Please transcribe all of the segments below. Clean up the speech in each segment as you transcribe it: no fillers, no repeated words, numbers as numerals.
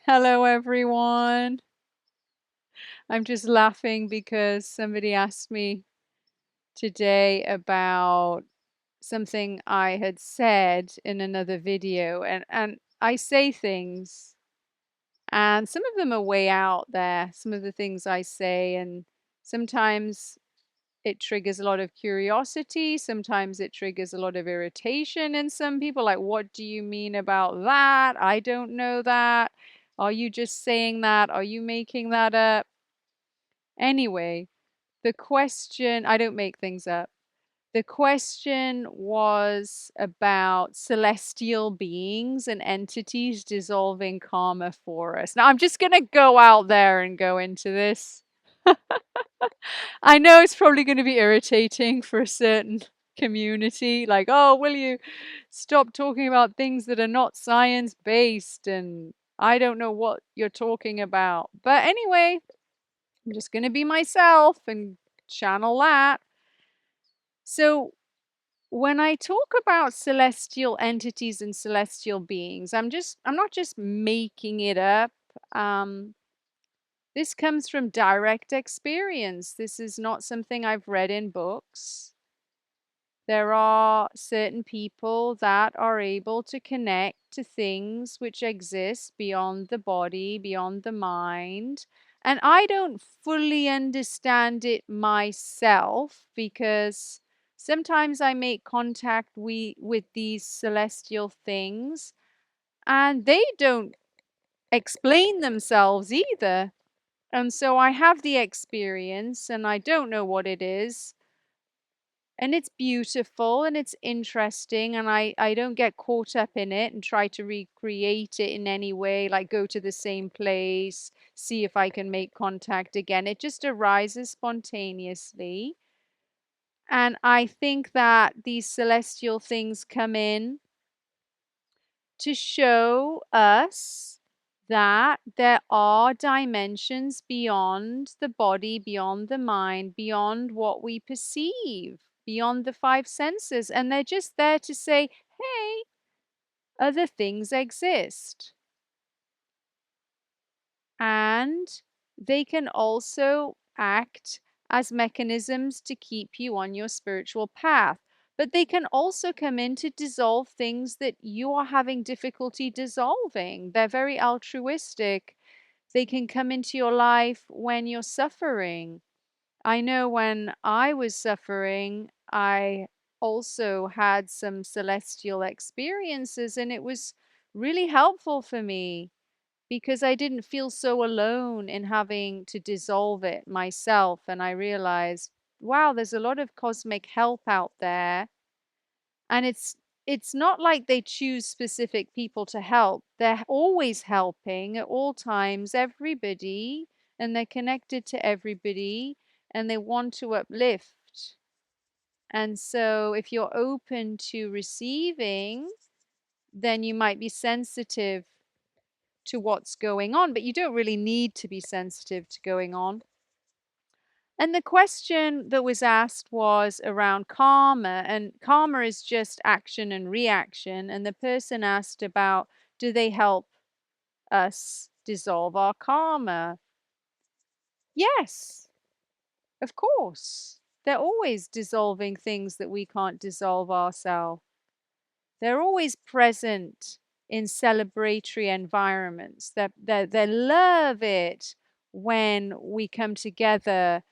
Hello, everyone. I'm just laughing because somebody asked me today about something I had said in another video, and I say things, and some of them are way out there, some of the things I say, and sometimes it triggers a lot of curiosity, sometimes it triggers a lot of irritation in some people, like, what do you mean about that? I don't know that. Are you just saying that? Are you making that up? Anyway, the question, I don't make things up. The question was about celestial beings and entities dissolving karma for us. Now, I'm just going to go out there and go into this. I know it's probably going to be irritating for a certain community. Like, oh, will you stop talking about things that are not science based? And I don't know what you're talking about. But anyway, I'm just going to be myself and channel that. So, when I talk about celestial entities and celestial beings, I'm not just making it up. Um, this comes from direct experience. This is not something I've read in books. There are certain people that are able to connect to things which exist beyond the body, beyond the mind. And I don't fully understand it myself because sometimes I make contact with these celestial things and they don't explain themselves either. And so I have the experience and I don't know what it is, and it's beautiful and it's interesting, and I don't get caught up in it and try to recreate it in any way, like go to the same place, see if I can make contact again. It just arises spontaneously. And I think that these celestial things come in to show us that there are dimensions beyond the body, beyond the mind, beyond what we perceive, beyond the five senses. And they're just there to say, hey, other things exist. And they can also act as mechanisms to keep you on your spiritual path. But they can also come in to dissolve things that you are having difficulty dissolving. They're very altruistic. They can come into your life when you're suffering. I know when I was suffering, I also had some celestial experiences, and it was really helpful for me because I didn't feel so alone in having to dissolve it myself. And I realized, wow, there's a lot of cosmic help out there. And it's not like they choose specific people to help. They're always helping at all times, everybody, and they're connected to everybody and they want to uplift. And so if you're open to receiving, then you might be sensitive to what's going on, but you don't really need to be sensitive to going on. And the question that was asked was around karma, and karma is just action and reaction. And the person asked about, do they help us dissolve our karma? Yes, of course. They're always dissolving things that we can't dissolve ourselves. They're always present in celebratory environments. They love it when we come together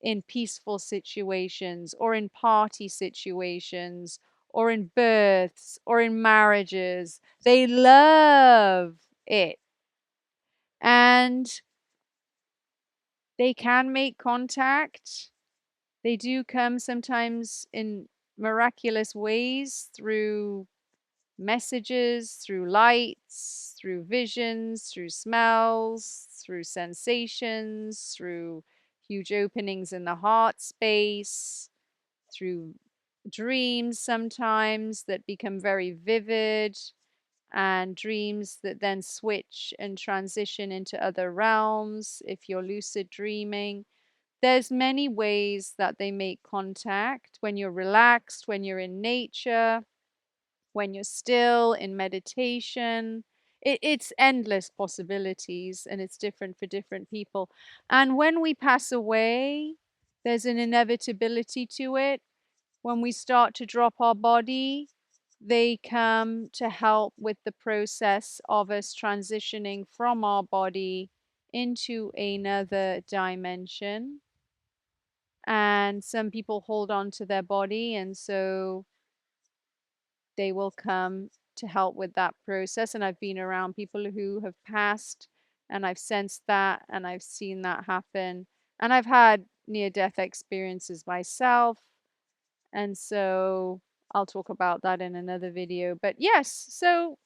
in peaceful situations or in party situations or in births or in marriages. They love it. And they can make contact. They do come sometimes in miraculous ways through messages, through lights, through visions, through smells, through sensations, through huge openings in the heart space, through dreams sometimes that become very vivid, and dreams that then switch and transition into other realms if you're lucid dreaming. There's many ways that they make contact when you're relaxed, when you're in nature, when you're still in meditation. It's endless possibilities, and it's different for different people. And when we pass away, there's an inevitability to it. When we start to drop our body, they come to help with the process of us transitioning from our body into another dimension. And some people hold on to their body, and so they will come to help with that process. And I've been around people who have passed, and I've sensed that, and I've seen that happen. And I've had near death experiences myself. And so I'll talk about that in another video. But yes, so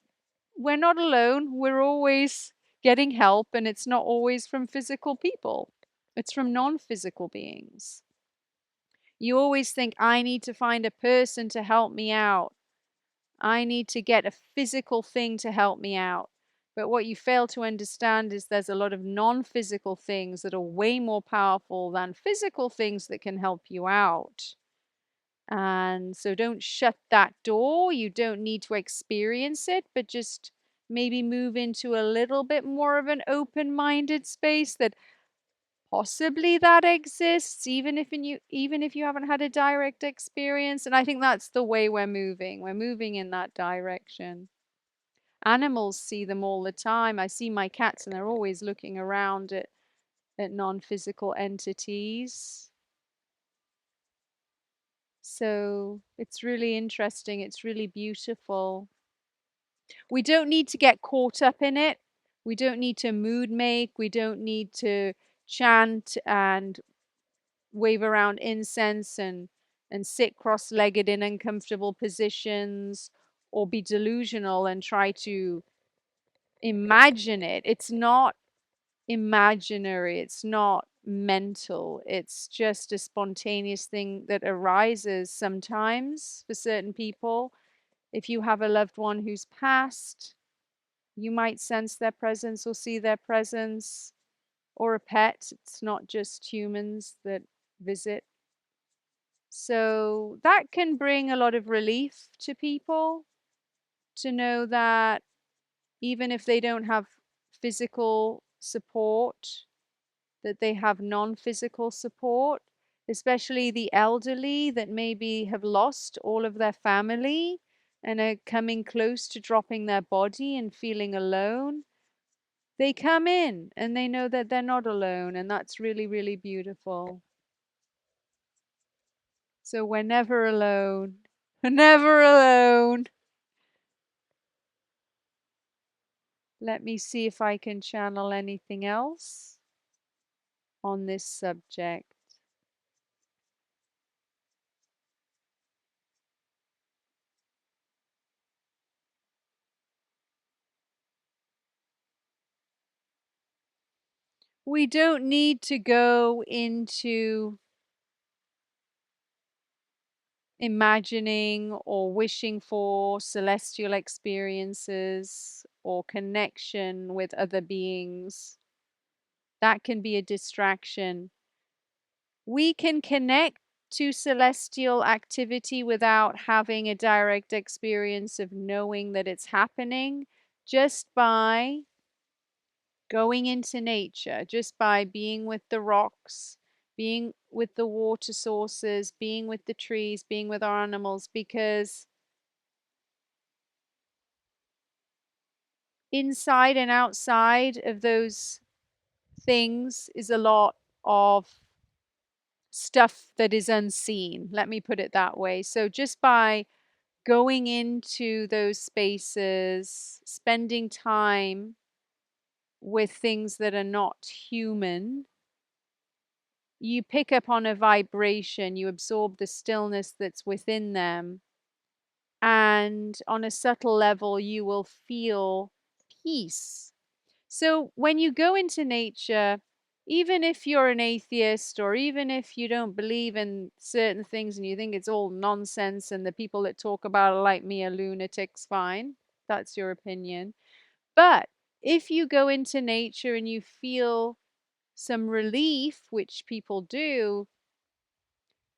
we're not alone. We're always getting help, and it's not always from physical people, it's from non physical beings. You always think, I need to find a person to help me out. I need to get a physical thing to help me out. But what you fail to understand is there's a lot of non physical things that are way more powerful than physical things that can help you out. And so don't shut that door. You don't need to experience it, but just maybe move into a little bit more of an open minded space that possibly that exists, even if you haven't had a direct experience. And I think that's the way we're moving. We're moving in that direction. Animals see them all the time. I see my cats, and they're always looking around at non-physical entities. So it's really interesting. It's really beautiful. We don't need to get caught up in it. We don't need to mood make. We don't need to chant and wave around incense and sit cross-legged in uncomfortable positions, or be delusional and try to imagine it. It's not imaginary, it's not mental. It's just a spontaneous thing that arises sometimes for certain people. If you have a loved one who's passed, you might sense their presence or see their presence, or a pet. It's not just humans that visit. So that can bring a lot of relief to people, to know that even if they don't have physical support, that they have non-physical support, especially the elderly that maybe have lost all of their family and are coming close to dropping their body and feeling alone. They come in and they know that they're not alone, and that's really, really beautiful. So we're never alone. Never alone. Let me see if I can channel anything else on this subject. We don't need to go into imagining or wishing for celestial experiences or connection with other beings. That can be a distraction. We can connect to celestial activity without having a direct experience of knowing that it's happening, just by going into nature, just by being with the rocks, being with the water sources, being with the trees, being with our animals, because inside and outside of those things is a lot of stuff that is unseen. Let me put it that way. So just by going into those spaces, spending time with things that are not human, you pick up on a vibration, you absorb the stillness that's within them, and on a subtle level, you will feel peace. So when you go into nature, even if you're an atheist, or even if you don't believe in certain things and you think it's all nonsense and the people that talk about it like me are lunatics, fine, that's your opinion. But if you go into nature and you feel some relief, which people do,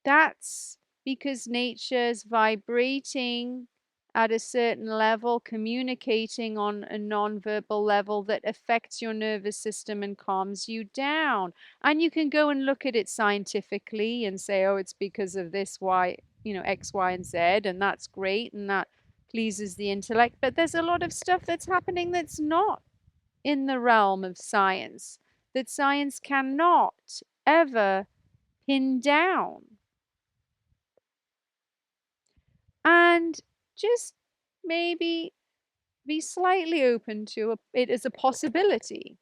that's because nature's vibrating at a certain level, communicating on a non-verbal level that affects your nervous system and calms you down. And you can go and look at it scientifically and say, oh, it's because of this, Y, X, Y, and Z, and that's great, and that pleases the intellect. But there's a lot of stuff that's happening that's not in the realm of science, that science cannot ever pin down. And just maybe be slightly open to it as a possibility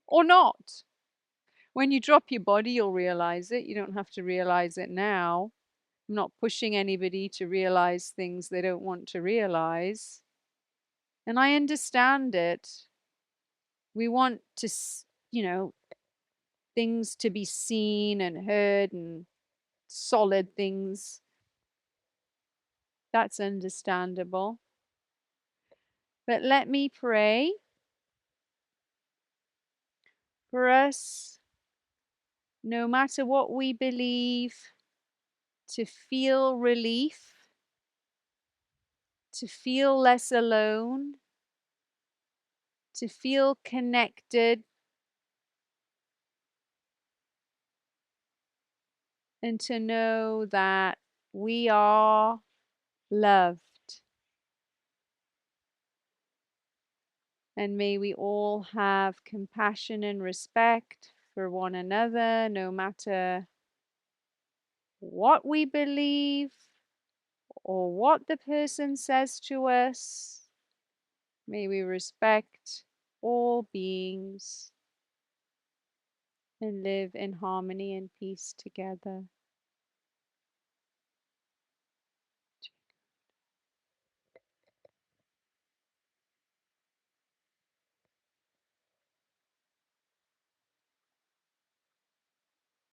or not. When you drop your body, you'll realize it. You don't have to realize it now. I'm not pushing anybody to realize things they don't want to realize. And I understand it. We want to, things to be seen and heard and solid things. That's understandable. But let me pray for us, no matter what we believe, to feel relief, to feel less alone, to feel connected, and to know that we are loved. And may we all have compassion and respect for one another, no matter what we believe or what the person says to us. May we respect all beings and live in harmony and peace together.